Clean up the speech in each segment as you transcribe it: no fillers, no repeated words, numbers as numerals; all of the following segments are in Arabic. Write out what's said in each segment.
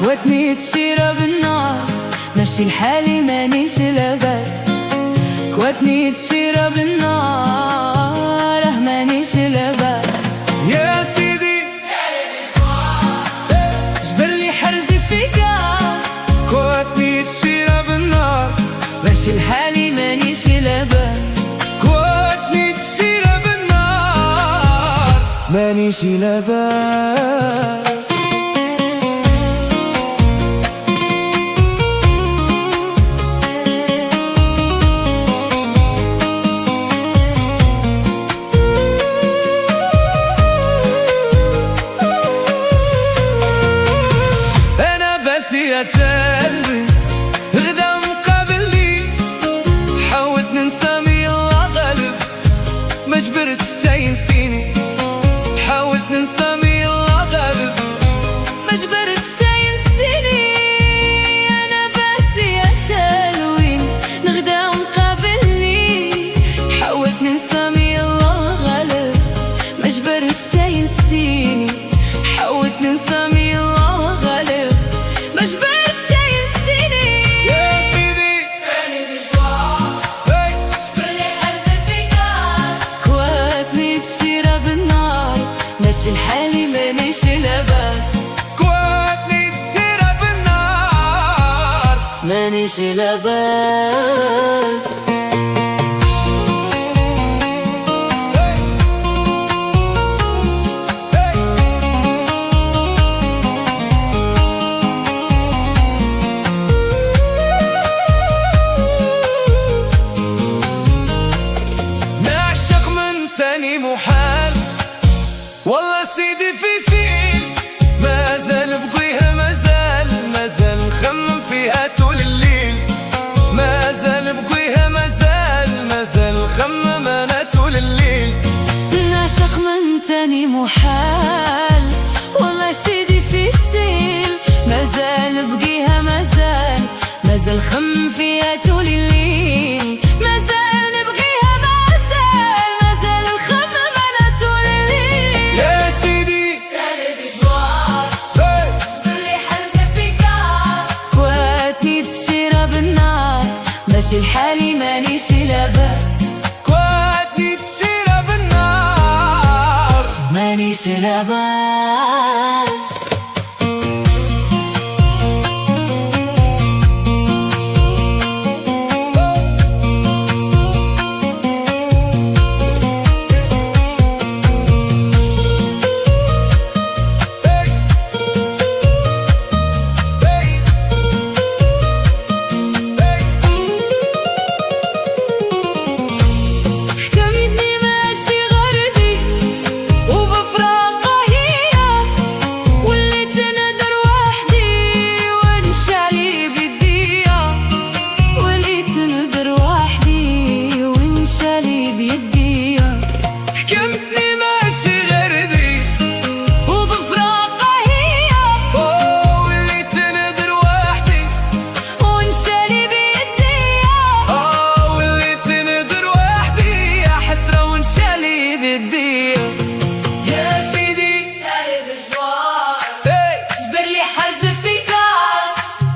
كوتني تشيرة بالنار ماشي لحالي مانيش لاباس. كوتني تشيرة بالنار مانيش لاباس. يا سيدي جبرلي حرزي في كاس. كوتني تشيرة بالنار ماشي لحالي مانيش لاباس. كوتني تشيرة بالنار مانيش لاباس. يا قلبي غدا مقابلني حاولت ننسى مي الله غالب ما جبرتش تنسيني. حاولت ننسى مي الله غالب ما جبرتش تنسيني. انا بس يا تلوين نغدا مقابلني حاولت ننسى مي الله غالب ما جبرتش تنسيني. حاولت ننسى مي الله غالب ما جبرتش تنسيني. يا سيدي ثاني مشوار جبرلي حرزة في كاس. كواتني تشيرة بالنار ماشي لحالي مانيش لاباس. كواتني تشيرة بالنار مانيش لاباس. تاني محال والله سيدي في سيل مازال بقيها مازال نخمم فيها طول الليل. مازال بقيها مازال نخمم انا طول الليل. نعشق من تاني محال والله سيدي في سيل مازال بقيها مازال نخمم فيها طول الليل. ماشي لحالي مانيش لاباس. كواتني تشيرة بالنار مانيش لاباس.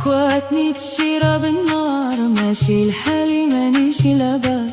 كواتني تشيرة بالنار ماشي لحالي مانيش لاباس.